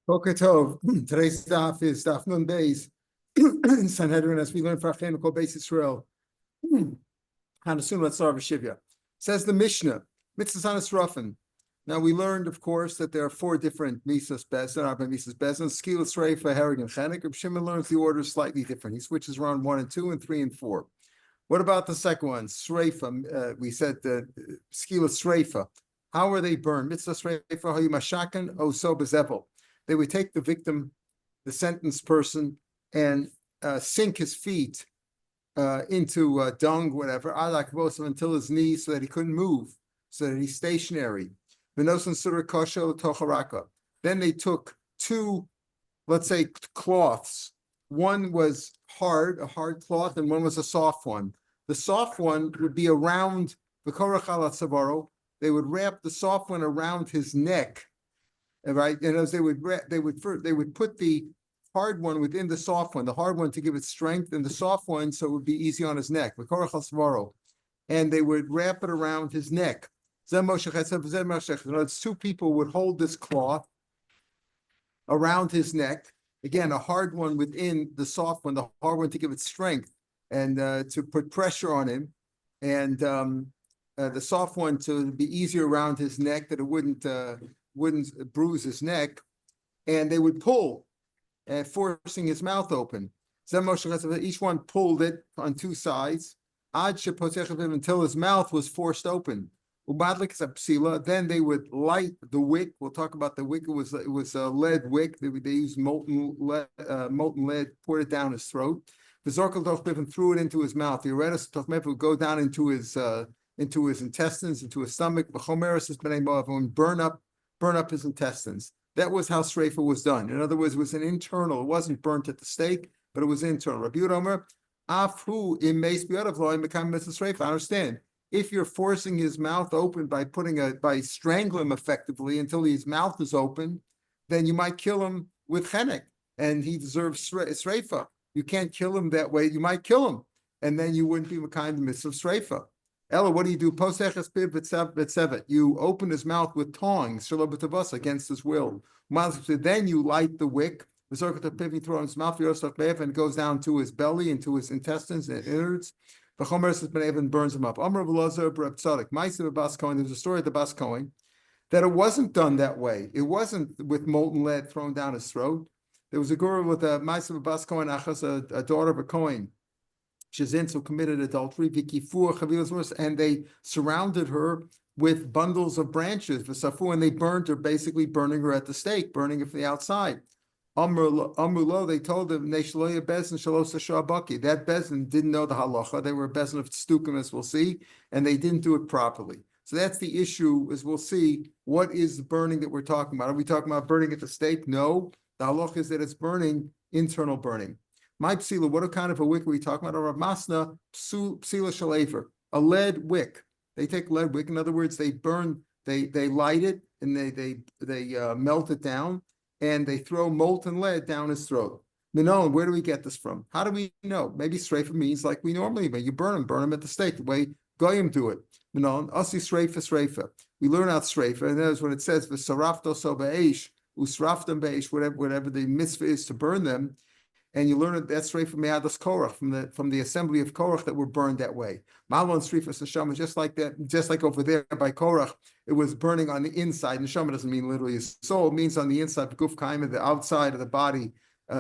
Boker Tov. Today's daf is Daf Nun Beis Sanhedrin, as we learned for Achenu called Beis Yisrael. Hanasum Latzar V'Shivya. Says the Mishnah, Mitzvah Sanas Ruffin. Now we learned, of course, that there are four different Misas Bezin, Arba Misas Bezin, Skila Sreifa, Herrig, and Chenek. Reb Shimon learns the order is slightly different. He switches around 1 and 2 and 3 and 4. What about the second one? Sreifa, we said the Skila Sreifa. How are they burned? Mitzvah Sreifa, Hayimashakan, Oso Bezevel. They would take the victim, the sentenced person, and sink his feet into dung, whatever, until his knees, so that he couldn't move, so that he's stationary. Then they took two, let's say, cloths. One was a hard cloth, and one was a soft one. The soft one would be around the korach. They would wrap the soft one around his neck. Right, and as they would put the hard one within the soft one, the hard one to give it strength, and the soft one so it would be easy on his neck. And they would wrap it around his neck. Two people would hold this cloth around his neck. Again, a hard one within the soft one, the hard one to give it strength and to put pressure on him, and the soft one to be easier around his neck, that it wouldn't bruise his neck, and they would pull, forcing his mouth open. Each one pulled it on two sides until his mouth was forced open. Then they would light the wick. We'll talk about the wick. It was a lead wick. They used molten lead, poured it down his throat. And threw it into his mouth. The Eretus would go down into his intestines, into his stomach. And burn up his intestines. That was how Sreifa was done. In other words, it was an internal. It wasn't burnt at the stake, but it was internal. Rabbi Yomer, I understand. If you're forcing his mouth open by strangling him effectively until his mouth is open, then you might kill him with chenek, and he deserves Sreifa. You can't kill him that way. You might kill him, and then you wouldn't be a kind of mitzvah Sreifa. Ella, what do? You open his mouth with tongs against his will. Then you light the wick, throw in his mouth, and it goes down to his belly, into his intestines and innards. And burns him up. There's a story at the Bas Kohen that it wasn't done that way. It wasn't with molten lead thrown down his throat. There was a girl with a Ma'aser Bas Kohen Achas, a daughter of a Kohen. Shazin committed adultery, and they surrounded her with bundles of branches, and they burned her, basically burning her at the stake, burning her from the outside. Amrulo, they told them, that Bezin didn't know the halacha. They were a Bezin of Stukim, as we'll see, and they didn't do it properly. So that's the issue, as we'll see. What is the burning that we're talking about? Are we talking about burning at the stake? No. The halacha is that it's burning, internal burning. My psila, what kind of a wick are we talking about? Or a masna psila shalefer, a lead wick. They take lead wick. In other words, they light it, and they melt it down, and they throw molten lead down his throat. Minon, where do we get this from? How do we know? Maybe sreifa means like we normally, but you burn them at the stake, the way goyim do it. Minon, asi sreifa. We learn out sreifa, and that's when it says v'sarafto so be'esh, usraftem be'esh, whatever the mitzvah is to burn them. And you learn it, that's right from Me'adas Korach, from the assembly of Korach that were burned that way. Malon Srifas Neshama, just like that, just like over there by Korach, it was burning on the inside. Neshama doesn't mean literally his soul, it means on the inside. Guf Kaim, and the outside of the body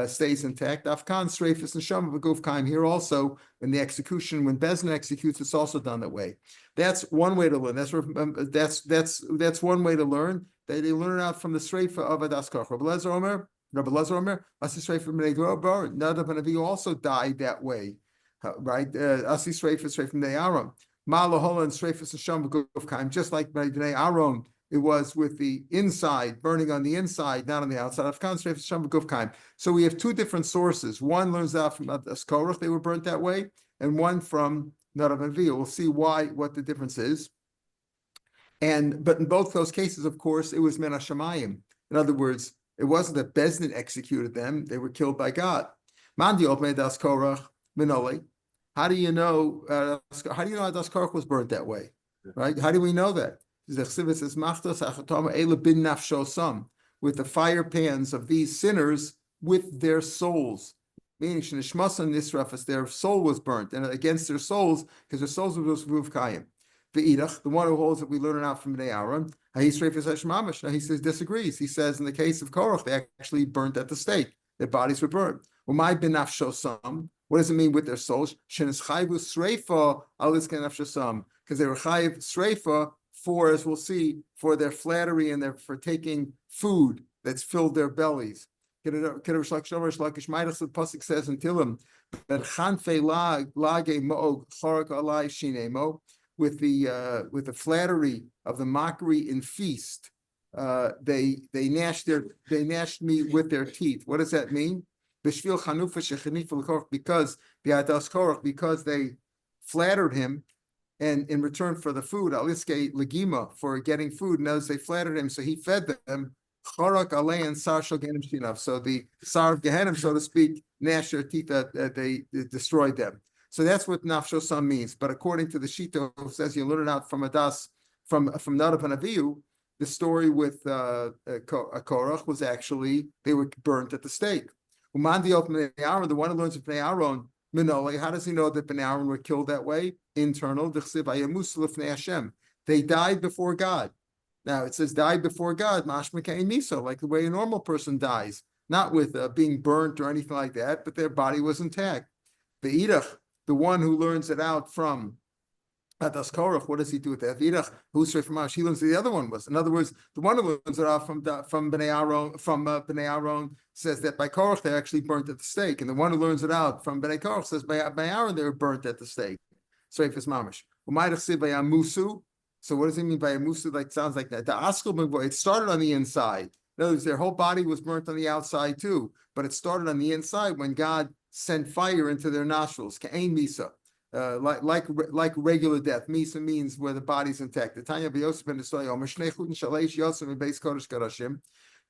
stays intact. Afkan Srifas Neshama Guf Kaim. Here also, in the execution, when Bezin executes, it's also done that way. That's one way to learn. That's one way to learn. They learn out from the Sreifa of Adas Korach. Rabbi Lezer Omer, Nadav and Avi also died that way, right? Asi Sreifa from the Aaron, Malahola and Sreifa Sasham Gufkaim, just like by Bnei Aaron, it was with the inside, burning on the inside, not on the outside. Afkan Sreifa Sasham Gufkaim. So we have two different sources. One learns out from Askorach, they were burnt that way, and one from Nadav and Avi. We'll see what the difference is. But in both those cases, of course, it was Men HaShamayim. In other words, it wasn't that Bezdin executed them; they were killed by God. Mandi Opmei Das Korach Minoli. How do you know? How do you know Das Korach was burnt that way? Right? How do we know that? The Chsivit says, "Machtos achatama ela bin nafsho sam." with the fire pans of these sinners with their souls. Meaning, their soul was burnt, and against their souls, because their souls were Kayim. The one who holds that we learn it out from Bnei Aaron, he says disagrees. He says in the case of Korach, they actually burnt at the stake. Their bodies were burnt. What does it mean with their souls? Because they were chayiv sreifa for, as we'll see, for their flattery and for taking food that's filled their bellies. Pasuk says in Tilim that chanfei lage mo'og chorak alai shinemo, with the flattery of the mockery in feast, they gnashed me with their teeth. What does that mean? Because they flattered him, and in return for the food, aliske legima, for getting food, and as they flattered him, so he fed them. Chorak alei and sar shel gehenim shinav. So the sar of Gehenim, so to speak, gnashed their teeth, that they destroyed them. So that's what nafshosam means. But according to the Shita, who says you learn it out from Nadav and Avihu, the story with Korach was actually they were burnt at the stake. The one who learns of Bnei Aaron, Minole, how does he know that Bnei Aaron were killed that way? Internal. They died before God. Now it says died before God, mashma kein miso, like the way a normal person dies, not with being burnt or anything like that, but their body was intact. The Idach, the one who learns it out from Adas Korach, what does he do with that? Idach, who's straight from Ash, he learns the other one was. In other words, the one who learns it out from Bnei Aaron says that by Korach they're actually burnt at the stake, and the one who learns it out from Bnei Korach says by Aaron they were burnt at the stake. Straight for Mamish. So what does he mean by a musu? Like sounds like that. The askel, it started on the inside. In other words, their whole body was burnt on the outside too, but it started on the inside when God sent fire into their nostrils. Ka'ain misa, like regular death. Misa means where the body's intact. The Tanya b'Yosef ben Yisrael,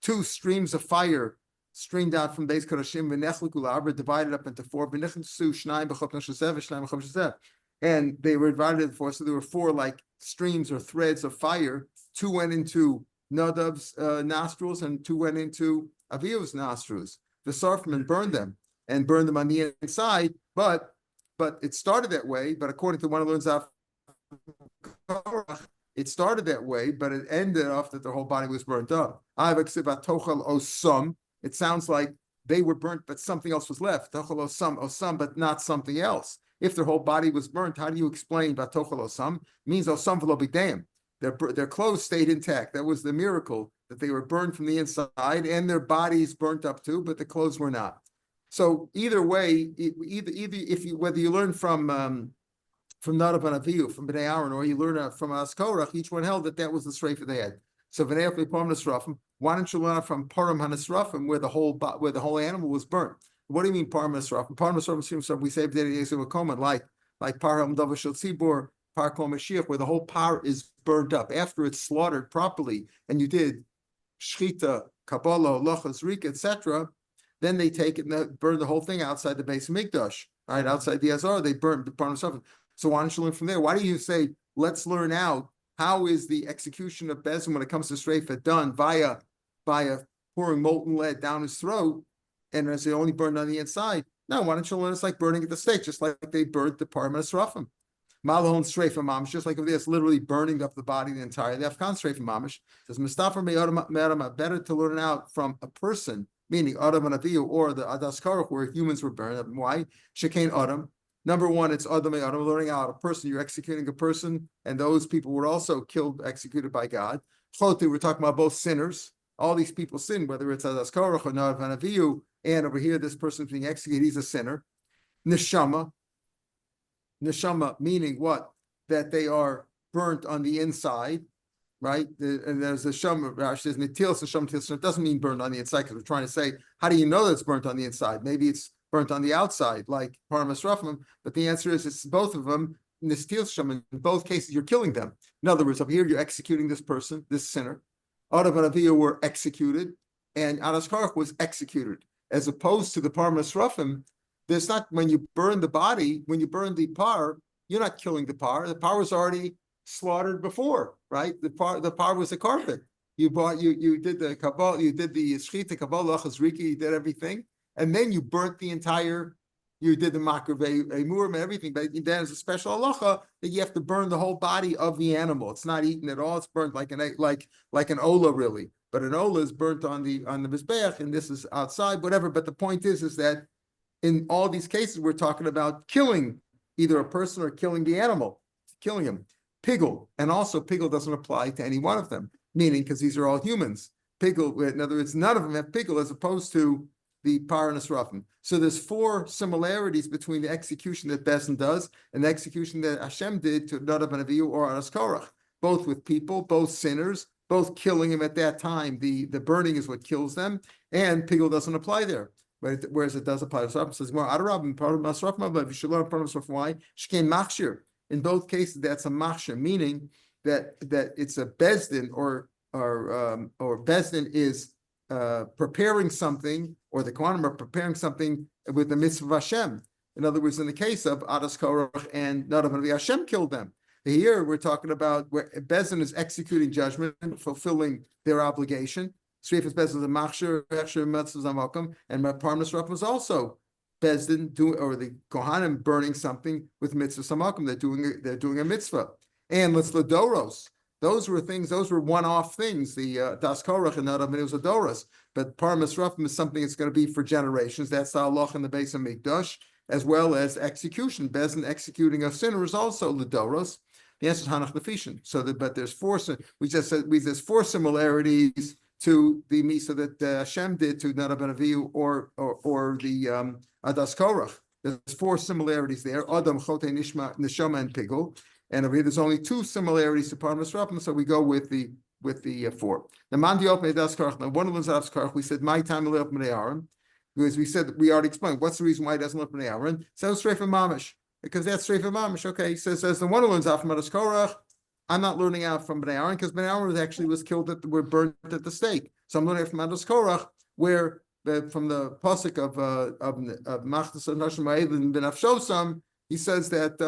two streams of fire streamed out from Beis Kodashim, divided up into four. And they were divided into four, so there were four like streams or threads of fire. Two went into Nadav's nostrils, and two went into Avihu's nostrils. The Sarfman burned them on the inside, but it started that way. But according to one who learns out, it started that way, but it ended off that their whole body was burnt up. It sounds like they were burnt, but something else was left. Tochel osam, but not something else. If their whole body was burnt, how do you explain Batochel Osam? Means Osam v'lo b'dayim. Their clothes stayed intact. That was the miracle, that they were burned from the inside and their bodies burnt up too, but the clothes were not. So either way, whether you learn from Nadav and Avihu, from Bnei Aaron, or you learn from Korach, each one held that was the streifa they had. So V'ne'ef Param Nasrafim, why don't you learn from Param HaNasrafim, where the whole animal was burnt? What do you mean Param HaNasrafim? Param HaNasrafim, we say like Param Davashel Tzibor, Par Kol Mashiach, where the whole par is burnt up after it's slaughtered properly, and you did Shchita, Kabbalah, Lochas, Rika, etc. Then they take it and burn the whole thing outside the base of Mikdash, right? Outside the Azar, they burn the Param HaNasrafim. So why don't you learn from there? Why do you say, let's learn out how is the execution of Bezin when it comes to streifa done via pouring molten lead down his throat, and as they only burned on the inside? No, why don't you learn it's like burning at the stake, just like they burnt the Param HaNasrafim. Malahon streifa mamish, just like if there's literally burning up the body the entire. The Afghan streifa mamish says Mustafa me'adam, better to learn out from a person, meaning Adam and Avihu, or the Adas Karach, where humans were burned. Why? Shekain Adam. Number one, it's Adam me'adam, learning out a person. You're executing a person, and those people were also executed by God. Choti, we're talking about both sinners. All these people sin, whether it's Adas Karach or Nadav and Avihu. And over here, this person's being executed, he's a sinner. Neshama meaning what? That they are burnt on the inside, right? And there's a shama, Rashi says, Netilas and Shama, it doesn't mean burnt on the inside, because we're trying to say, how do you know that it's burnt on the inside? Maybe it's burnt on the outside, like Param HaNasrafim, but the answer is it's both of them. In both cases, you're killing them. In other words, up here, you're executing this person, this sinner. Adam and Avihu were executed, and Adas Karach was executed. As opposed to the Param HaNasrafim, there's not, when you burn the body, when you burn the par, you're not killing the par. The par was already slaughtered before, right? The par was a carpet. you did the kabbalah, you did the shchita, kabbalah, chazriki, you did everything, and then you burnt the entire. You did the makar emurim and everything, but then there's a special halacha that you have to burn the whole body of the animal. It's not eaten at all. It's burnt like an ola, really. But an ola is burnt on the mizbeach, and this is outside, whatever. But the point is that in all these cases, we're talking about killing either a person or killing the animal, killing him. Pigel, and also pigel doesn't apply to any one of them, meaning because these are all humans. Pigel, in other words, none of them have pigel as opposed to the Paranus Rafim. So there's 4 similarities between the execution that Bezdin does and the execution that Hashem did to Nadav and Avihu or Aras Korach, both with people, both sinners, both killing him at that time. The burning is what kills them, and pigel doesn't apply there. But whereas it does apply to Rafim, says more Adarab Paranus Rafim, but if you should learn Paranus Rafim, why? Shkein Machshir. In both cases, that's a machshir, meaning that it's a Bezdin or Bezdin is preparing something, or the Kohanim are preparing something with the mitzvah of Hashem. In other words, in the case of Adas Korach and Nadav and Avihu, Hashem killed them. Here we're talking about where Bezdin is executing judgment, fulfilling their obligation. Sreifas Bezdin is a machshir, and Parnas Rafim is also Bezdin doing, or the Kohanim burning something with mitzvah samakim. They're doing a mitzvah. And let's Ladoros. Those were one-off things. The Das Korach and Nadav, it was a Doros. But Parmas Rafim is something that's going to be for generations. That's the halach in the base of Mikdash, as well as execution. Bezdin executing a sinner is also Ladoros. The answer is Hanach Nefishin. But there's 4. There's 4 similarities to the misa that Hashem did to Nadav and Avihu or the Adas Korach. There's 4 similarities there. Adam, Chote, Neshama, and Pigel. And over here, there's only 2 similarities to Parnas Rafim, so we go with the 4. The Mandi Open Adas Korach. Now, one of them is Adas Korach. We said my time to live Bnei Aaron, because we said we already explained what's the reason why he doesn't live Bnei Aaron. So straight from Mamish, because that's straight from Mamish. Okay, he says the one who learns out from Adas Korach. I'm not learning out from Bnei Aaron because Bnei Aaron was killed were burnt at the stake. So I'm learning from Adas Korach, where from the pasuk of Machtas Nashim Ma'edin Ben Afshosam, he says that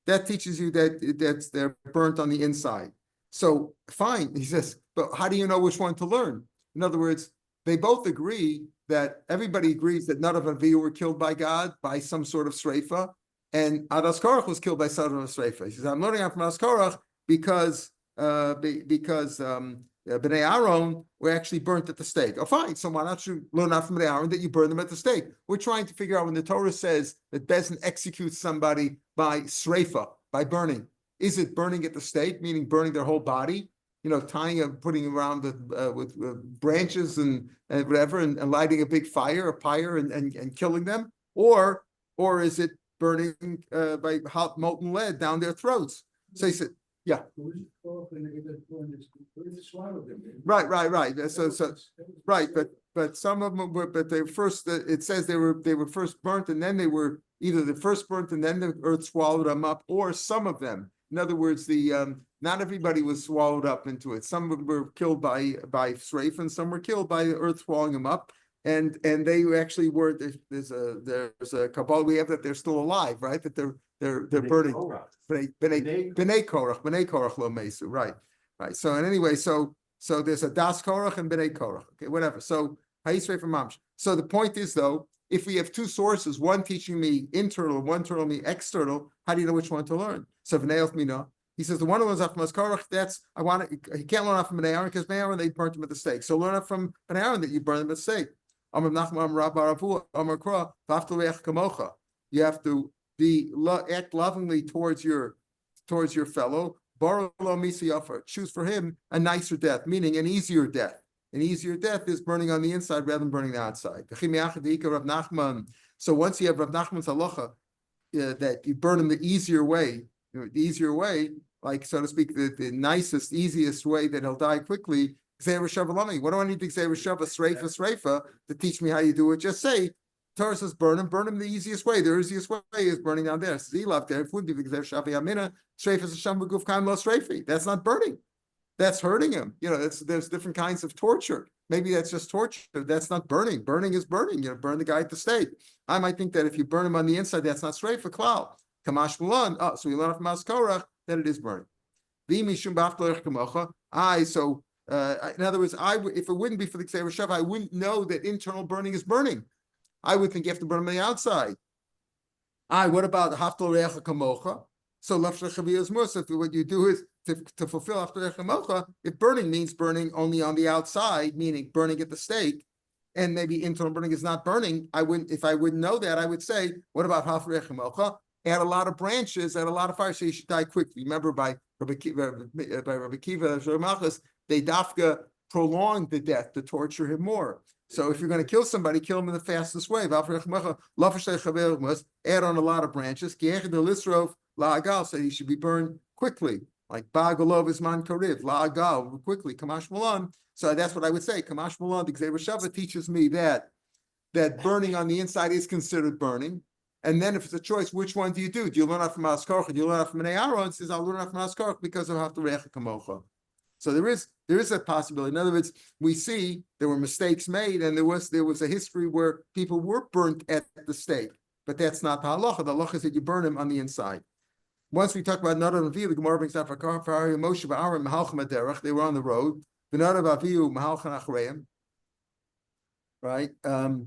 that teaches you that they're burnt on the inside. So fine, he says, but how do you know which one to learn? In other words, they both agree that everybody agrees that none of Avihu were killed by God by some sort of sreifa, and Adas Korach was killed by some sort of sreifa. He says, I'm learning out from Adas Korach because Bnei Aaron were actually burnt at the stake. Oh, fine. So why not you learn out from Bnei Aaron that you burn them at the stake? We're trying to figure out when the Torah says that Bezdin executes somebody by sreifa, by burning. Is it burning at the stake, meaning burning their whole body? Tying them, putting them around with branches and whatever, and lighting a big fire, a pyre, and killing them, or is it burning by hot molten lead down their throats? So he said, yeah. Right. So right, but some of them were, but they first. It says they were first burnt, and then they were either the first burnt, and then the earth swallowed them up, or some of them. In other words, not everybody was swallowed up into it. Some were killed by sreif, and some were killed by the earth swallowing them up. And they actually were. There's a kabbalah we have that they're still alive, right? That they're burning. Bnei Korach lo mesu. Right. So and anyway, so there's a das Korach and Bnei Korach. Okay, whatever. So Hayisrei from Mamsh. So the point is though, if we have 2 sources, one teaching me internal, one telling me external, how do you know which one to learn? So V'neilf Mina, he says the one who learns out from Korach, he can't learn out from Bnei Aaron because Bnei Aaron they burnt him at the stake. So learn out from Bnei Aaron that you burn them at the stake. You have to act lovingly towards your fellow. Choose for him a nicer death, meaning an easier death. An easier death is burning on the inside rather than burning the outside. So once you have Rav Nachman's halacha, that you burn him the easier way, like so to speak, the nicest, easiest way that he'll die quickly. What do I need to Gzeir Sreifa to teach me how you do it? Just say, Torah says burn him the easiest way. The easiest way is burning down there. That's not burning. That's hurting him. There's different kinds of torture. Maybe that's just torture. That's not burning. Burning is burning. Burn the guy at the stake. I might think that if you burn him on the inside, that's not straight for klal. Kamash Mulan. Oh, so you learn from Maskorach that it is burning. So in other words, if it wouldn't be for the Kseva Shav, I wouldn't know that internal burning is burning. I would think you have to burn them on the outside. What about Haftal Recha Kamocha? So Lafshach Chaviyah is more. So what you do is to fulfill Haftal Recha Kamocha, if burning means burning only on the outside, meaning burning at the stake, and maybe internal burning is not burning, if I wouldn't know that, I would say, what about Haftal Recha Kamocha? Add a lot of branches, add a lot of fire, so you should die quickly. Remember, by Rabbi Kiva, they dafka prolonged the death to torture him more. So if you're going to kill somebody, kill him in the fastest way. Add on a lot of branches. So he should be burned quickly. Like Bagalov is man kariv, la'agal, quickly, Kamash Malan. So that's what I would say. Kamash Malan, the Kseva Shava teaches me that burning on the inside is considered burning. And then if it's a choice, which one do you do? Do you learn out from Askarch? Do you learn out from an Aaron? Says, I'll learn out from Askarch because I'll have to recha kamocha. So there is a possibility. In other words, we see there were mistakes made, and there was a history where people were burnt at the stake. But that's not the halacha. The halacha is that you burn them on the inside. Once we talk about Nadav Avihu, the Gemara brings down for Moshe V'Aaron Mahalchem Aderech. They were on the road. Nadav Avihu Mahalchem Achreim. Right. The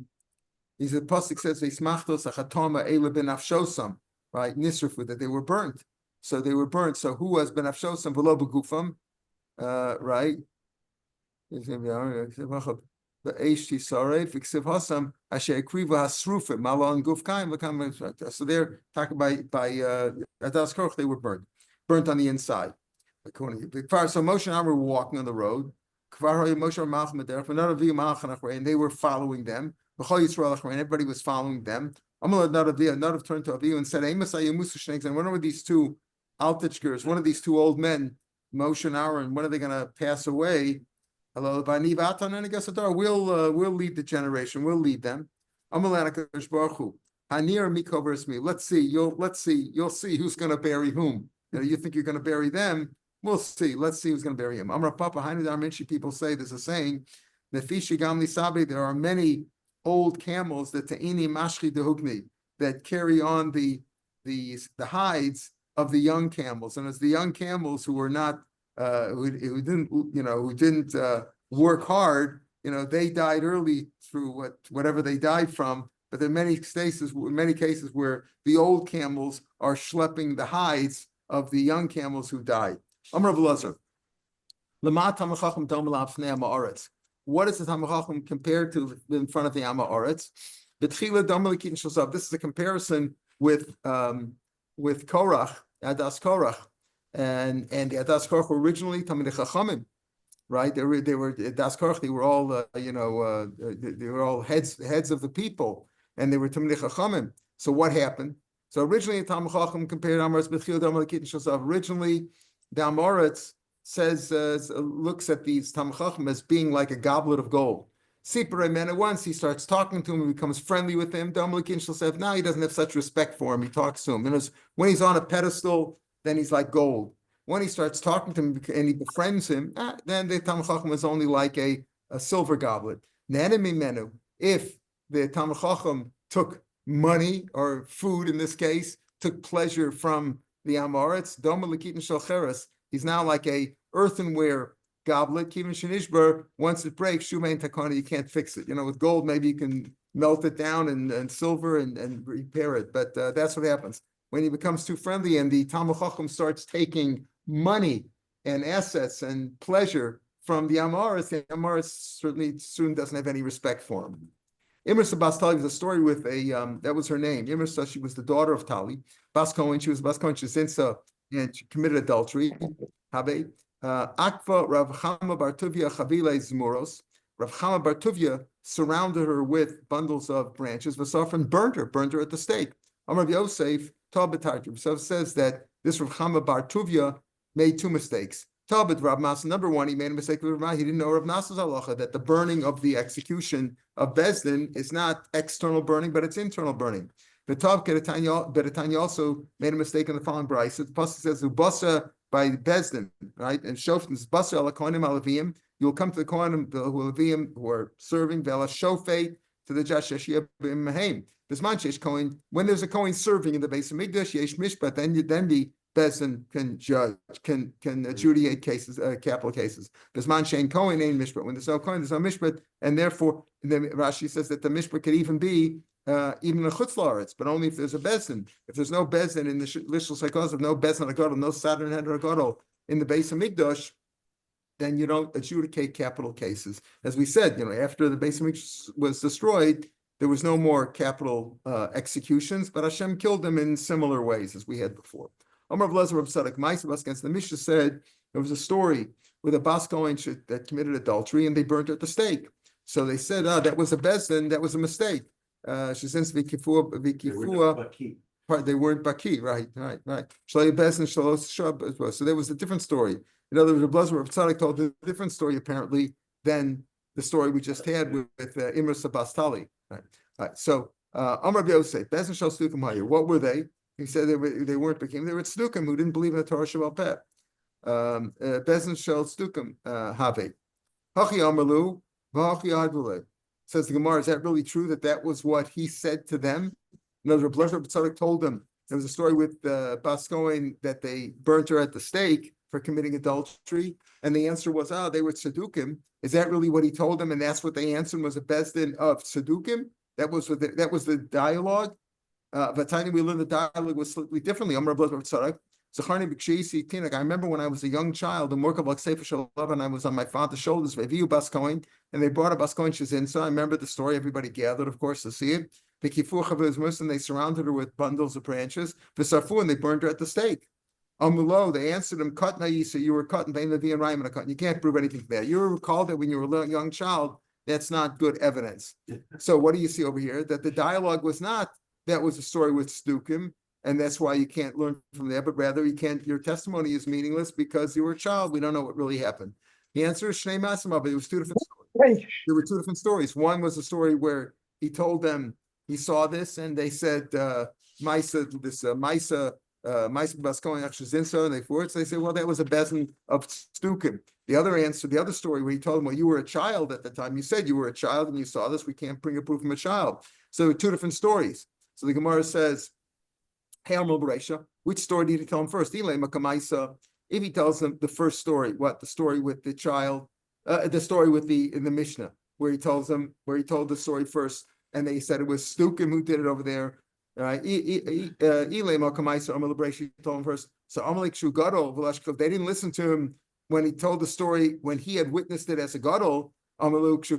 pasuk says Veismachtos Achatoma Eila Ben Afshosam. Right. Nisrafu, that they were burnt. So they were burnt. So who was Ben Afshosam V'lo Begufam? Right. So they're talking by Adas Koch, they were burnt on the inside. So Moshe and Aaron were walking on the road, and they were following them. Everybody was following them. Nadav turned to Avihu and said, and one of these two Altichgers, one of these two old men, Moshe and Aaron, when are they going to pass away? We'll lead the generation. We'll lead them. Let's see. You'll see who's going to bury whom. You think you're going to bury them? We'll see. Let's see who's going to bury him. People say there's a saying. There are many old camels that carry on the hides of the young camels, and it's the young camels who were not. Who didn't work hard, they died early through whatever they died from. But there are many cases where the old camels are schlepping the hides of the young camels who died. Amar Rav Elazar. What is the Talmud Chacham compared to in front of the Amma Oretz? This is a comparison with Korach, Adas Korach. And the Adas Korach were originally Talmidei Chachamim, right? They were Adas Korach. They were all they were all heads of the people, and they were Talmidei Chachamim. So what happened? So originally, Talmud Chacham compared Amoritz B'Tchila Damar L'Kitin Shosaf. Originally, the Amoritz looks at these Talmud Chacham as being like a goblet of gold. Sipere Mena, once he starts talking to him, he becomes friendly with him. Damar L'Kitin Shosaf. Now he doesn't have such respect for him. He talks to him, and when he's on a pedestal, then he's like gold. When he starts talking to him and he befriends him, then the Talmud Chacham is only like a silver goblet. If the Talmud Chacham took money or food, in this case, took pleasure from the Amoritz, he's now like a earthenware goblet. Once it breaks, Shumain Takana, you can't fix it. With gold, maybe you can melt it down, and silver and repair it. But that's what happens. When he becomes too friendly and the Talmud Chacham starts taking money and assets and pleasure from the Amoritz certainly soon doesn't have any respect for him. Imrsa Bas Tali was a story with that was her name. Imrsa, she was the daughter of Tali. Bas Cohen, she was Bas Cohen Shezinsa, and she committed adultery. Akva Rav Chama Bar Tuvia Chavile Zmuros. Rav Chama Bar Tuvia surrounded her with bundles of branches. Vasafran burned her at the stake. Amar Yosef Talbot so says that this Rav Chama Bar Tuvia made two mistakes. Talbot Rav Mas, number one, he made a mistake with Rav Mas. He didn't know Rav Nas's halacha that the burning of the execution of Bezdin is not external burning, but it's internal burning. The Tav Beretanya also made a mistake in the following brayse. The pasuk says Ubasa by Bezdin, right? And Shoftim Basa ala Kohanim alavim. You will come to the Kohanim, the Levim who are serving Vela Shofet to the Jashashia b'Mahem. Bisman sheyesh kohen, when there's a kohen serving in the base of Mikdash, yesh mishpat, then the Bezdin can judge, can adjudicate cases, capital cases. Bisman shein kohen ain't mishpat. When there's no kohen, there's no mishpat, and therefore, Rashi says that the mishpat could even be even a chutz la'aretz, but only if there's a bezdin. If there's no bezdin in the lishul psychos, no bezdin agadol, no Saturn head agadol in the base of Mikdash, then you don't adjudicate capital cases. As we said, after the base of Mikdash was destroyed, there was no more capital executions, but Hashem killed them in similar ways as we had before. Amar of Lezer of Tzaddik Ma'aseh against the Mishnah said there was a story with a bas kohen that committed adultery and they burnt her at the stake. So they said, that was a bezdin, that was a mistake. Since they weren't baki, right. So there was a different story. In other words, the Blazer of Tzaddik told a different story apparently than the story we just had with Imr Sabastali. Right. So Amar Yosef, Bezdin Shal Stukim Hayu. What were they? He said they weren't bakim. They were Stukim who didn't believe in the Torah Shabbat Peh. Bezdin Shal Stukim Have. Hachi Amalu V'Hachi Advule. Says the Gemara, is that really true that was what he said to them? In other words, Blazer of Tzaddik told them there was a story with bas kohen that they burnt her at the stake for committing adultery, and the answer was, they were tzedukim. Is that really what he told them? And that's what they answered was a bezdin of tzedukim. That was the dialogue. But tiny we learned the dialogue was slightly differently. I remember when I was a young child, and I was on my father's shoulders, and they brought a bas kohen shizin. So I remember the story. Everybody gathered, of course, to see it. And they surrounded her with bundles of branches. And they burned her at the stake. Amulo, they answered him, cut Naisa, you were cut in Bain Levi and Rayman. You can't prove anything there. You recall that when you were a young child, that's not good evidence. So what do you see over here? That the dialogue was not, that was a story with Stukim, and that's why you can't learn from there, but rather your testimony is meaningless because you were a child. We don't know what really happened. The answer is Shnei Masimah, but it was two different stories. There were two different stories. One was a story where he told them he saw this, and they said, Maisa, bas kohen achshizin, and they forwards. They say, well, that was a bezdin of Stukim. The other story where he told them, well, you were a child at the time. You said you were a child and you saw this. We can't bring a proof from a child. So two different stories. So the Gemara says, hey, which story did he tell him first? If he tells them the first story, the story with the child, the story in the Mishnah, where he told the story first, and they said it was Stukim who did it over there. Right? Told him first. So they didn't listen to him when he told the story, when he had witnessed it as a gadol. Why would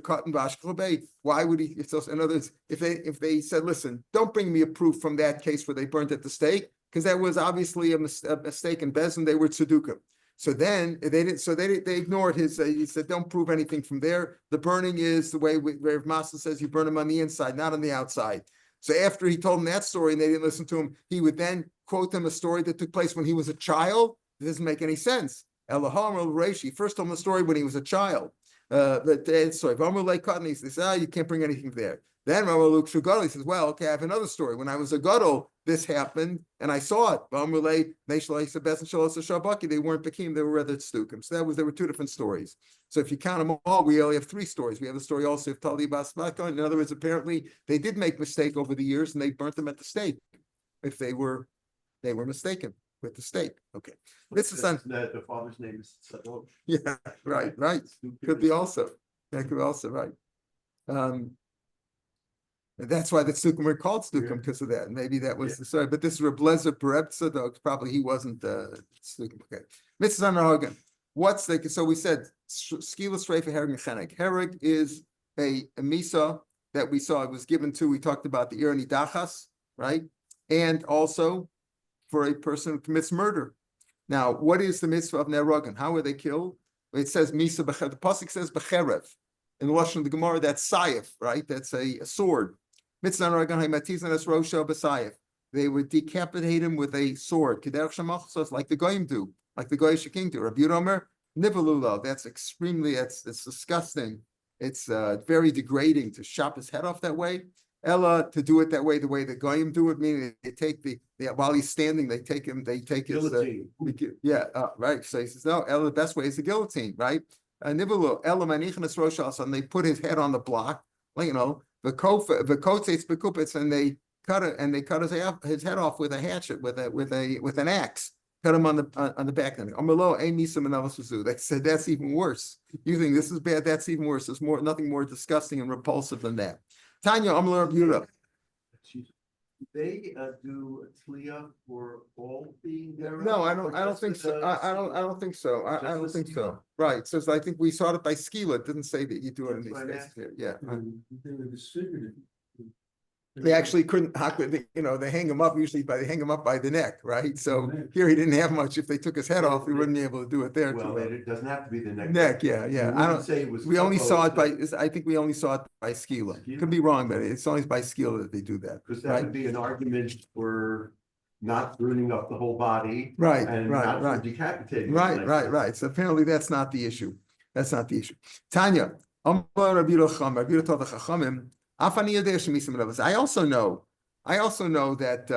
he? In other words, if they said, listen, don't bring me a proof from that case where they burnt at the stake, because that was obviously a mistake in Bezin, they were tzedukim. So then they didn't. So they ignored his. He said, "Don't prove anything from there. The burning is the way Rav Masa says you burn them on the inside, not on the outside." So after he told them that story and they didn't listen to him, he would then quote them a story that took place when he was a child. It doesn't make any sense. Elaham el Reishi first told him the story when he was a child. Sorry, he says, you can't bring anything there. Then Luke Shugadol, he says, well, okay, I have another story. When I was a gadol, this happened, and I saw it. They weren't Bakim, they were rather Stukim. So there were two different stories. So if you count them all, we only have three stories. We have the story also of Tali Bas Makon. In other words, apparently they did make mistake over the years, and they burnt them at the stake. If they were mistaken with the stake. Okay. This is the father's name is Sadok. Yeah, right. Could be also. That could be also right. And that's why the Stukim were called Stukim because of that. Maybe that was the story. But this is Reblezer Perebza, though probably he wasn't Stukim. Okay. Mitzvah Hagen. What's the so we said Skila Streifa Hereg Mechanik. Hereg is a Misa that we saw. It was given to, we talked about the Irani Dachas, right? And also for a person who commits murder. Now, what is the mitzvah of Nerogan? How are they killed? It says Misa Becherev. The pasuk says Becherev. In the Lashon of the Gemara, that's Sayef, right? That's a sword. Mitzvah Nerogan Haymatizan Es Rosha B'Sayef. They would decapitate him with a sword. Kederach Shemachsos, like the Goyim do, like the Goyish King do. Rabbi Yomer Nivalulo. That's it's disgusting. It's very degrading to chop his head off that way. Ella to do it that way, the way the Goyim do it, meaning they take the while he's standing, they take his right. So he says, no, Ella, the best way is the guillotine, right? Nivalu, Ella Manichanas Roshas, and they put his head on the block, the kotes bekupitz, and they cut it, and they cut his head off with a hatchet, with an axe. Cut him on the back. They said that's even worse. You think this is bad? That's even worse. There's nothing more disgusting and repulsive than that. Tanya Amar Yehuda. They do a tliya for all being there? No, I don't think so. I don't think so. I don't think so. Right. So I think we saw it by skila. It didn't say that you do it in these cases here. Yeah. They were distributed. They actually couldn't, they hang him up usually they hang him up by the neck, right? So here he didn't have much. If they took his head off, he wouldn't be able to do it there. Well, it doesn't have to be the neck. Neck, yeah. I don't say it was. We only saw it I think we only saw it by skila. Could be wrong, but it's always by skila that they do that. Because that would be an argument for not burning up the whole body. Right, and right, not right. for decapitating. Right. So apparently that's not the issue. That's not the issue. Tanya, I also know that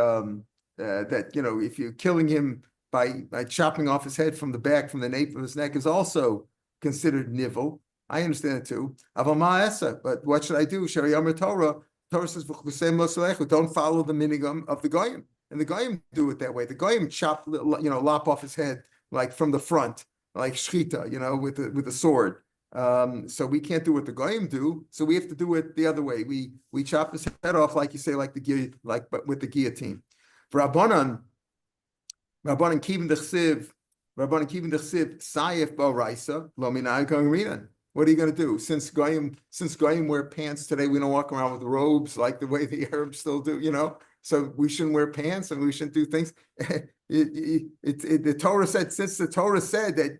if you're killing him by chopping off his head from the back, from the nape of his neck, is also considered nivel. I understand it too. But what should I do? Torah says, don't follow the minigum of the goyim. And the goyim do it that way. The goyim lop off his head like from the front, like shchita, with a sword. So we can't do what the goyim do. So we have to do it the other way. We chop his head off, like you say, but with the guillotine. For Rabbanan kivin dechsiv sayif ba'oraisa lo minay kangrinan. What are you going to do? Since goyim wear pants today, we don't walk around with robes like the way the Arabs still do. So we shouldn't wear pants and we shouldn't do things. The Torah said, since the Torah said that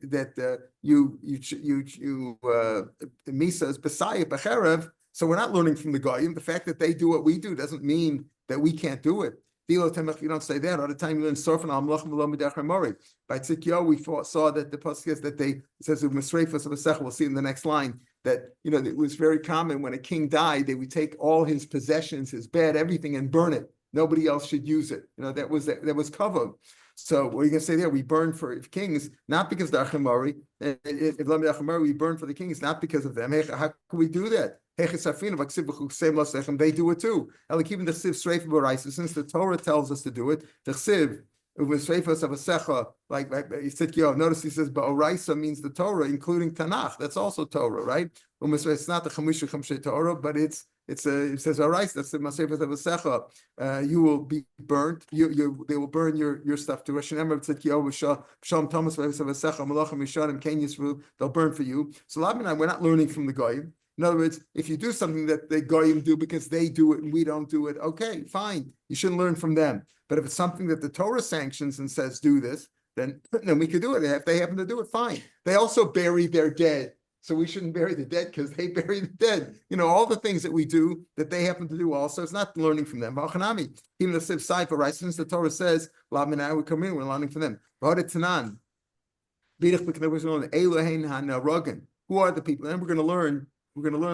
Misa is B'sayif B'cherev, so we're not learning from the Goyim. The fact that they do what we do doesn't mean that we can't do it. You don't say that. All the time you learn Sorfan al Mlachim V'lo Midach HaMori. By Tzidkiyahu, we saw that the pasuk says that it says Misreifas of Masech. We'll see in the next line that it was very common when a king died, they would take all his possessions, his bed, everything, and burn it. Nobody else should use it. That was covered. So what are you going to say there? We burn for kings, not because the Achimari. We burn for the kings, not because of them. How can we do that? They do it too. Since the Torah tells us to do it, like notice he says, Ba'oraisa means the Torah, including Tanakh. That's also Torah, right? It's not the Chamisha Torah, but it says, all right, that's the Masefet of Asecha. You will be burnt. They will burn your stuff too. They'll burn for you. So we're not learning from the Goyim. In other words, if you do something that the Goyim do because they do it and we don't do it, okay, fine. You shouldn't learn from them. But if it's something that the Torah sanctions and says do this, then we could do it. If they happen to do it, fine. They also bury their dead. So we shouldn't bury the dead because they bury the dead. All the things that we do that they happen to do also, it's not learning from them. Even the Siv Saifa, right? Since the Torah says, we're learning from them. Who are the people? And we're going to learn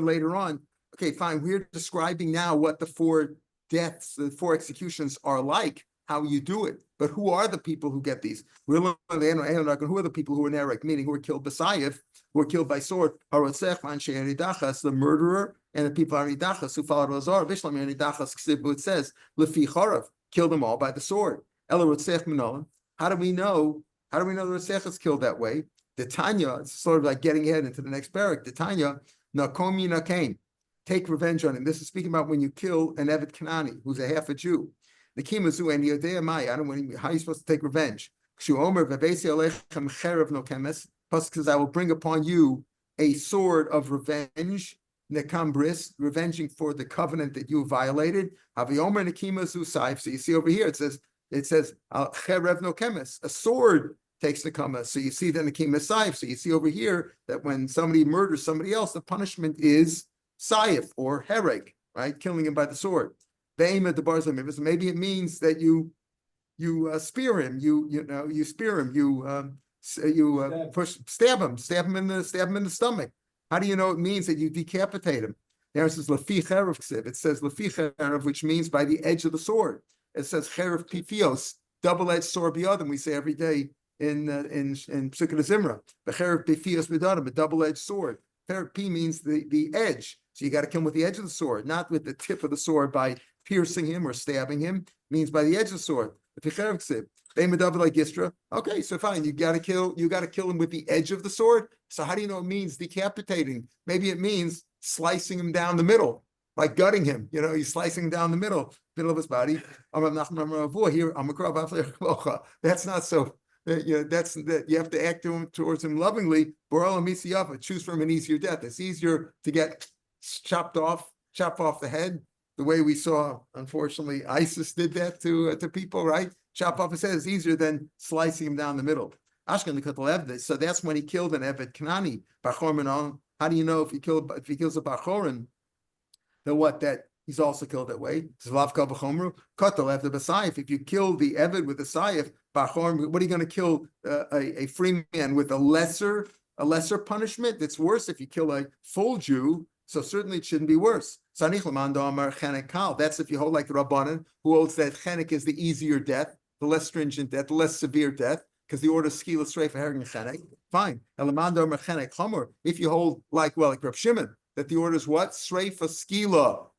later on. Okay, fine. We're describing now what the four deaths, the four executions are like, how you do it. But who are the people who get these? We're learning who are the people who are nerek, meaning who are killed b'sayif, who are killed by sword. The murderer and the people are nidachas who followed Lazar. Bishlam nidachas. It says lefi charav, kill them all by the sword. Ela rotzech minolim. How do we know? How do we know the rotzech is killed that way? The Tanya, it's sort of like getting ahead into the next parak. The Tanya, nakomi nakain, take revenge on him. This is speaking about when you kill an Evet Kanani, who's a half a Jew. The kimazu and yodea mai. I don't know how you're supposed to take revenge. Kshu says, I will bring upon you a sword of revenge, nekambris, revenging for the covenant that you violated. Haviomer nekimazu saif. So you see over here, it says cherev no kemes, a sword takes the kama. So you see the nekimas saif. So you see over here that when somebody murders somebody else, the punishment is saif or hereg, right? Killing him by the sword. Maybe it means that you spear him, you spear him, stab him in the stomach. How do you know it means that you decapitate him? There it says lefi cherev ksiv. It says lefi cherev, which means by the edge of the sword. It says cherev pifios, double-edged sword biyadam. We say every day in Psukkah Zimra, the cherev pifios biyadam, a double-edged sword. perak P means the edge. So you got to kill him with the edge of the sword, not with the tip of the sword by piercing him or stabbing him. It means by the edge of the sword. Okay, so fine. You got to kill him with the edge of the sword. So how do you know it means decapitating? Maybe it means slicing him down the middle, like gutting him. He's slicing down the middle of his body. Here, that's not so. That's that you have to act towards him lovingly. Choose from an easier death. It's easier to get chop off the head, the way we saw, unfortunately, ISIS did that to people, right? Chop off his head is easier than slicing him down the middle. So that's when he killed an Evet Kanani. How do you know if he kills a Bachorin? Then what? That he's also killed that way. If you kill the Evet with a Saif, Bachorin, what are you going to kill a free man with a lesser punishment? That's worse if you kill a full Jew. So certainly it shouldn't be worse. That's if you hold like the Rabbanan, who holds that chenek is the easier death, the less stringent death, the less severe death, because the order is skila streifa herring chenek. Fine. If you hold like Rav Shimon, that the order is what? Streifa, skila,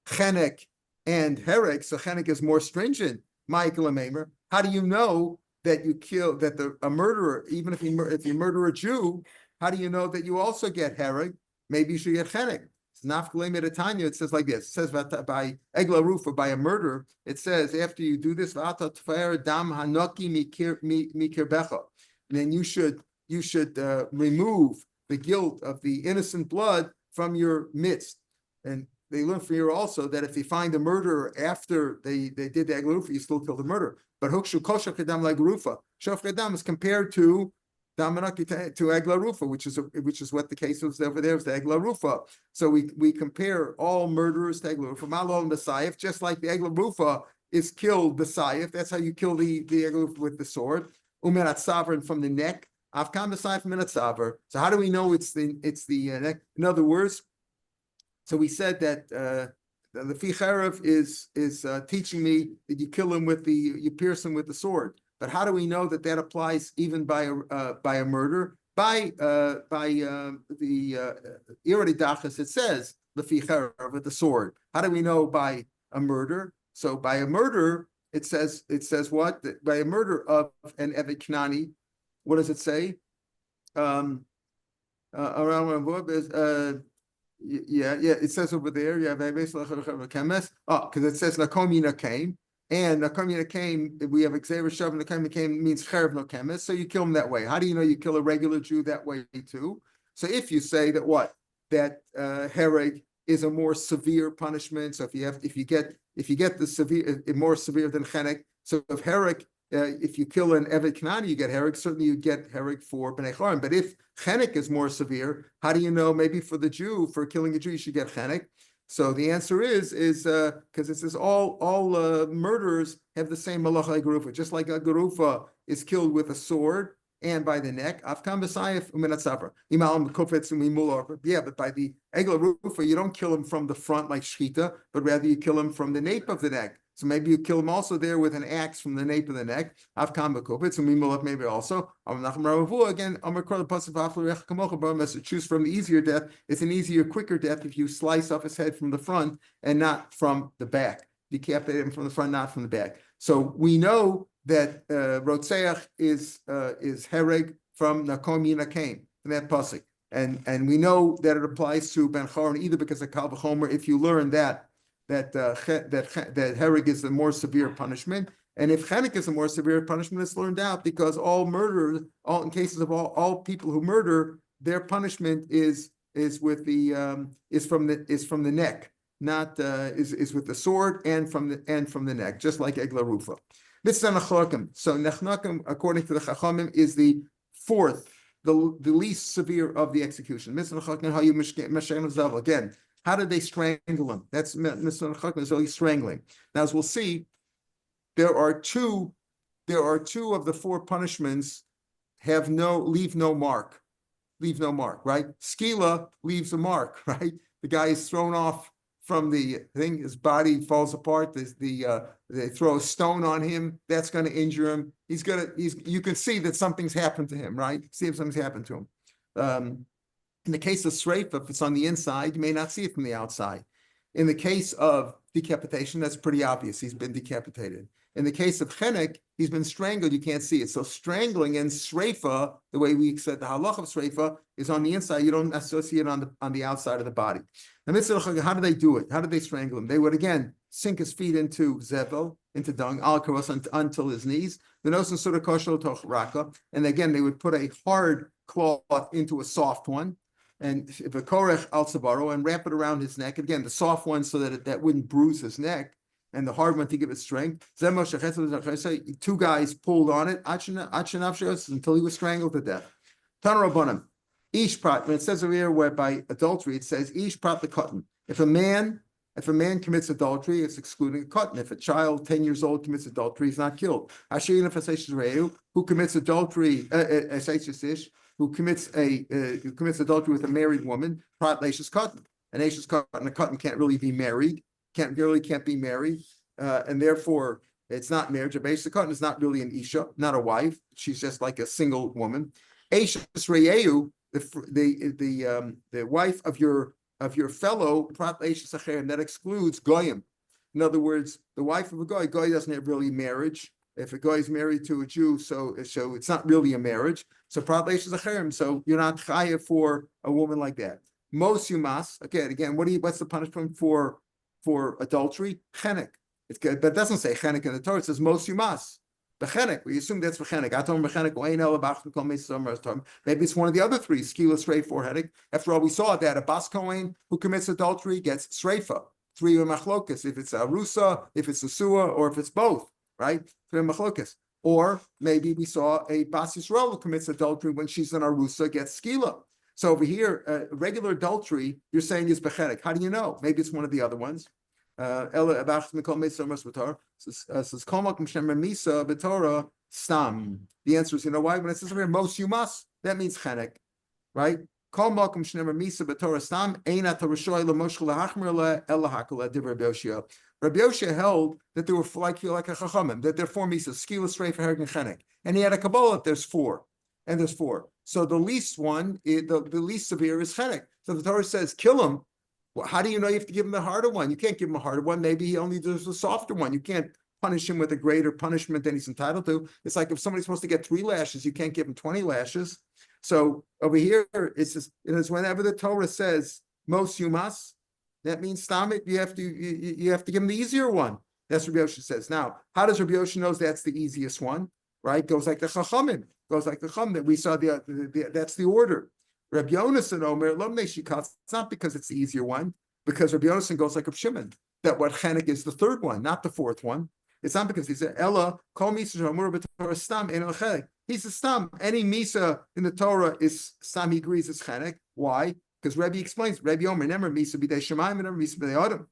chenek, and herek. So chenek is more stringent. Michael and Maimer. How do you know that you kill a murderer, even if you murder a Jew? How do you know that you also get herek? Maybe you should get chenek. It's nafkalei medatanya. It says like this. It says by egla roof or by a murder. It says after you do this, v'ata tfer dam hanoki mikirbecha. Then you should remove the guilt of the innocent blood from your midst. And they learn from here also that if they find a murderer after they did the egla roof, you still kill the murderer. But hukshu kosher kedam lagrufa. Shof kedam is compared to Egla Rufa, which is what the case was over there, is the Egla Rufa. So we compare all murderers to Egla Rufa. Malol Messiah, just like the Egla Rufa is killed Messiah. That's how you kill the Egla Rufa with the sword. Umenat Savrin from the neck. Afkan Messiah from Menat Savr. So how do we know it's the neck? In other words, so we said that the Ficharev is teaching me that you kill him you pierce him with the sword. But how do we know that applies even by a murder? By the Iridachas, it says leficher with the sword. How do we know by a murder? So by a murder, it says what? That by a murder of an Evet Knani, what does it say? Around it says over there. Because it says Nakomina came. And Nakamina came, we have Xavier Shav, Nakamina came means Cherev Nokemis, so you kill him that way. How do you know you kill a regular Jew that way too? So if you say that hereg is a more severe punishment, so if you get the severe, more severe than chenek, so if hereg, if you kill an Evet Knani, you get hereg, certainly you get hereg for Bnei Chorim. But if chenek is more severe, how do you know maybe for the Jew, for killing a Jew, you should get chenek? So the answer is because it says all murderers have the same malacha garufa, just like a garufa is killed with a sword and by the neck. Afkan b'sayif u'minatzavra. Imalam kofetz u'mimul. Yeah, but by the egla rufa, you don't kill him from the front like shchita, but rather you kill him from the nape of the neck. So maybe you kill him also there with an axe from the nape of the neck. Afkan b'kofetz u'mimul maybe also. Again, choose from the easier death. It's an easier, quicker death if you slice off his head from the front and not from the back. Decapitate him from the front, not from the back. So we know that Rotseach is hereg from Nakomi Nakim, from that pasuk, and we know that it applies to Ben Choron either because of Kal V'chomer. If you learn that hereg is the more severe punishment, and if chenek is a more severe punishment, it's learned out because all murderers, in cases of all people who murder, their punishment is from the neck, not is with the sword and from the neck, just like Egla Rufa. So Nechnakim, according to the Chachamim, is the fourth, the least severe of the execution. Again, how did they strangle him? That's Nechnakim is only strangling. Now, as we'll see, there are two of the four punishments leave no mark, right? Skila leaves a mark, right? The guy is thrown off from the thing, his body falls apart. They throw a stone on him. That's going to injure him. You can see that something's happened to him, right? See if something's happened to him. In the case of sreifa, if it's on the inside, you may not see it from the outside. In the case of decapitation, that's pretty obvious. He's been decapitated. In the case of chenek, he's been strangled. You can't see it. So strangling and sreifa, the way we said the halach of sreifa, is on the inside. You don't necessarily see it on the outside of the body. Now, how do they do it? How do they strangle him? They would again sink his feet into zevel, into dung, until his knees. And again, they would put a hard cloth into a soft one, and v'korech al tzavaro, and wrap it around his neck. Again, the soft one so that that wouldn't bruise his neck, and the hard one to give it strength. Two guys pulled on it until he was strangled to death. Tanarabanim, ish prat. When it says over here where by adultery, it says ish prat the cotton. If a man commits adultery, it's excluding a cotton. If a child 10 years old commits adultery, he's not killed. Who commits adultery, who commits adultery with a married woman, prat leish's cotton. An leish's cotton, a cotton can't really be married, can't be married, and therefore it's not marriage. A basic cotton is not really an isha, not a wife. She's just like a single woman. Eishas re'eu, the wife of your fellow, prat leish's acherim, that excludes goyim. In other words, the wife of a goy doesn't have really marriage. If a guy is married to a Jew, so it's not really a marriage. So probably is a cherem. So you're not chayav for a woman like that. Most yumas, again, what's the punishment for adultery? Chenek. It's good, but it doesn't say chenek in the Torah. It says most yumas. Bechenek. We assume that's bechenek. Maybe it's one of the other three. Skila, straight, foreheading. After all, we saw that a bas kohen who commits adultery gets sreifa. 3 machlokas. If it's a rusa, if it's a sua, or if it's both. Right? Or maybe we saw a Bas Yisrael who commits adultery when she's an Arusa gets skila. So over here, regular adultery, you're saying is bechenek. How do you know? Maybe it's one of the other ones. The answer is, you know why? When it says here, most you must, that means chenek, right? Rabbi Yoshia held that there were like a chachamim, that there are 4 misas, skila, straight, hereg, and chenek. And he had a kabbalah, there's 4. And there's 4. So the least one, the least severe is chenek. So the Torah says, kill him. Well, how do you know you have to give him the harder one? You can't give him a harder one. Maybe he only does a softer one. You can't punish him with a greater punishment than he's entitled to. It's like if somebody's supposed to get 3 lashes, you can't give him 20 lashes. So over here, it's just, it is whenever the Torah says, most you must, that means stomach, you have to give him the easier one. That's what Rabbi Yoshia says. Now, how does Rabbi Yoshia knows that's the easiest one? Right? Goes like the Chachamim. Goes like the Chacham that we saw that's the order. Rabbi Yonasan Omer, it's not because it's the easier one, because Rabbi Yonasan goes like Rabbi Shimon, that what chenek is the 3rd one, not the 4th one. It's not because he said, Ella, call Misa Shamur b'Torah Stam, and chenek. He's a Stam. Any Misa in the Torah is Stam, he agrees is chenek. Why? Because Rebbe explains, Rebbe Omer, never Misa b'dei Shemaim, never Misa b'dei Adam. It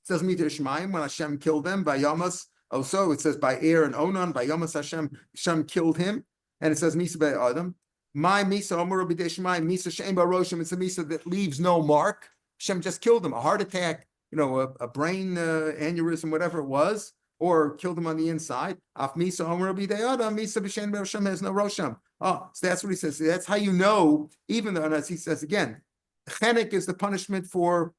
says Mita Shemaim when Hashem killed them by Yamas. Also, it says by Er and Onan, by Yamas Hashem killed him, and it says Misa b'dei Adam. My Misa Omer b'dei Shemaim, Misa Shein Baroshim. It's a Misa that leaves no mark. Hashem just killed him, a heart attack, a brain aneurysm, whatever it was, or killed him on the inside. Af Misa Omer b'dei Adam, Misa b'Shein Baroshim has no Rosham. Oh, so that's what he says. That's how you know, even though, as he says again, chenek is the punishment for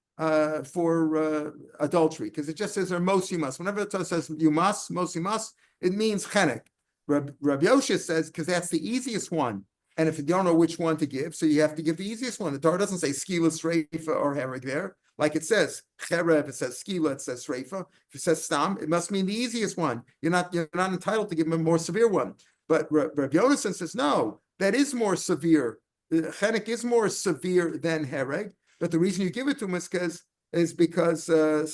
adultery, because it just says there most you must. Whenever the Torah says you must, most you must, it means chenek. Rabbi Yoshia says because that's the easiest one, and if you don't know which one to give, so you have to give the easiest one. The Torah doesn't say skila, streifa, or hereg there, like it says cherev. It says skila. It says streifa. If it says stam, it must mean the easiest one. You're not entitled to give him a more severe one. But Rabbi Yonasan says no, that is more severe. Chenek is more severe than hereg, but the reason you give it to him is because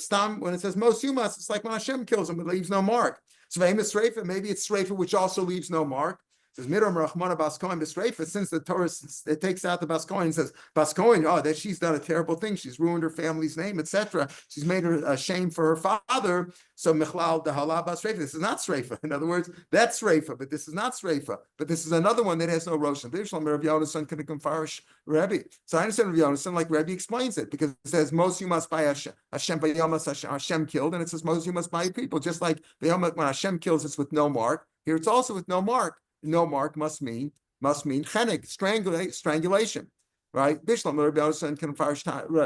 stam, when it says most you must, it's like when Hashem kills him, it leaves no mark. So maybe it's streifa, which also leaves no mark. It says Miram Rachmana Bas Kohen b'streifa, since the Torah it takes out the Bas Kohen and says Bas Kohen, that she's done a terrible thing, she's ruined her family's name, etc. She's made her ashamed for her father. So Michlal Dahala Bas Streifa. This is not streifa. In other words, that's streifa, but this is not streifa. But this is another one that has no roshan. Rav Yonasan can confarish Rebbe. So I understand Rav Yonasan like Rebbe explains it, because it says most you must buy Hashem by Yamas Hashem killed, and it says most you must buy people. Just like when Hashem kills, it's with no mark. Here it's also with no mark. No mark must mean chenek, strangulation. right? Bishlam Rabbi Yosi and Kanfarsh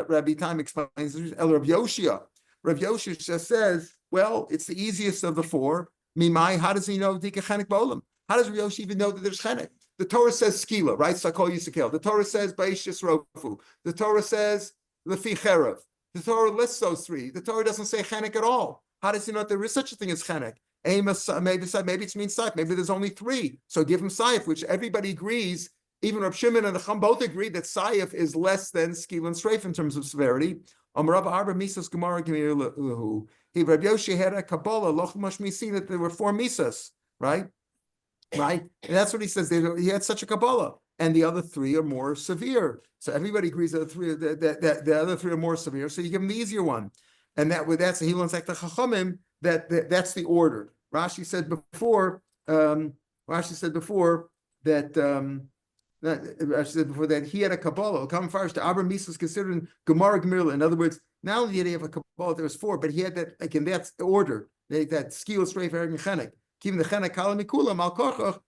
Rabbi Time explains El Rav Yoshia. Rav Yoshia just says, well, it's the easiest of the four. Mimai, how does he know Dika Chenek Bolam? How does Rav Yoshia even know that there's Chenek? The Torah says skila, right? Sakol Yisrael. The Torah says Ba'ishis Rofu. The Torah says Lefi Cherev. The Torah lists those three. The Torah doesn't say Chenek at all. How does he know that there is such a thing as Chenek? Maybe it means Saif. Maybe there's only three. So give him Saif, which everybody agrees. Even Rav Shimon and the Chum both agree that Saif is less than Skil and Streif in terms of severity. Rav Arba Misas Gemara Lahu. He Rav Yoshi had a Kabbalah Loch Mashmisi that there were 4 Misas, right? Right, and that's what he says. He had such a Kabbalah, and the other 3 are more severe. So everybody agrees that the other 3 are more severe. So you give him the easier one, and that's he learns like the Chachamim. That's the order. Rashi said before. Rashi said before that. Rashi said before that he had a Kabbalah. Come first. The Abram Misa is considered Gemara Gemirla. In other words, not only did he have a Kabbalah, there was 4, but he had that again. That's the order. That Skil, Streif, Ereg, and Chenek. Even the Chenek Kala Mikulam Al Kochach.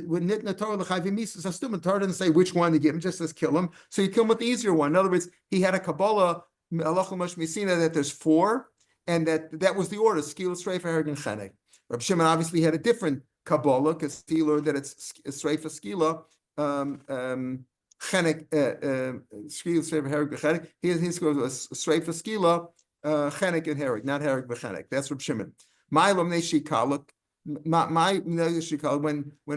When Nitna Torah L'Chayvim Misas Astum, the Torah doesn't say which one to give him, just says kill him. So you kill him with the easier one. In other words, he had a Kabbalah Alachal Mash Misina that there's 4, and that was the order: Skil, Streif, Ereg, and Chenek. Reb Shimon obviously had a different Kabbalah because he learned that it's Streif, Skila. Chenek, Skil, Streif, Hereg, Chenek. His goes Streif, Skila, Chenek, and Hereg, not Hereg, Chenek. That's Reb Shimon. My Lomnei Shikaluk. When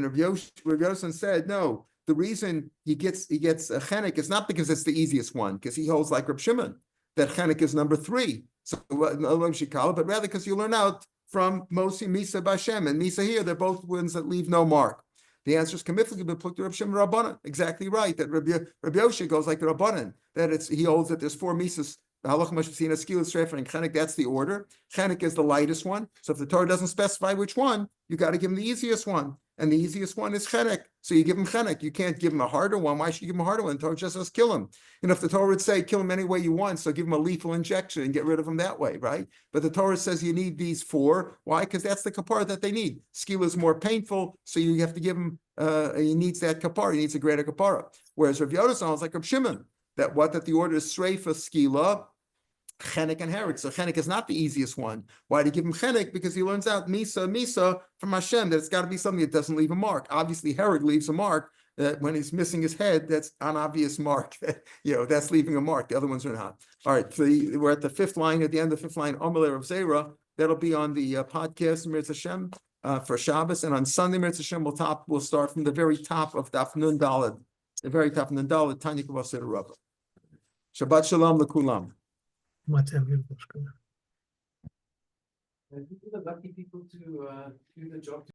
Rav Yosin said no, the reason he gets a chenek is not because it's the easiest one, because he holds like Reb Shimon that chenek is number 3. So but rather because you learn out from Mosi Misa Bashem and Misa here, they're both ones that leave no mark. The answer is Kamiflik B'Pluk Reb Shimon Rabbanan. Exactly right. That Reb Yoshi goes like the Rabbanan. That he holds that there's 4 Misas. Halach Mashasina, Skil, Strefer, and Chenek, that's the order. Chenek is the lightest one. So if the Torah doesn't specify which one, you got to give him the easiest one. And the easiest one is Chenek. So you give him Chenek. You can't give him a harder one. Why should you give him a harder one? The Torah just says kill him. And if the Torah would say kill him any way you want, so give him a lethal injection and get rid of him that way, right? But the Torah says you need these 4. Why? Because that's the kapara that they need. Skil is more painful, so you have to give him, he needs that kapara. He needs a greater kapara. Whereas Rav Yoda sounds like Rav Shimon, that the order is Sreifa, Skila, Chenek, and Herod. So Chenek is not the easiest one. Why do you give him Chenek? Because he learns out Misa from Hashem, that it's got to be something that doesn't leave a mark. Obviously, Herod leaves a mark, that when he's missing his head, that's an obvious mark. That's leaving a mark. The other ones are not. All right, so we're at the 5th line, at the end of the 5th line, Omer of Zera. That'll be on the podcast, Mirz Hashem, for Shabbos. And on Sunday, Mirz Hashem, we'll start from the very top of Daf Nun Daled. The very top of Nun Daled, Tanya Kavasir Rabba. Shabbat Shalom L'Kulam. And you the lucky people to do the job.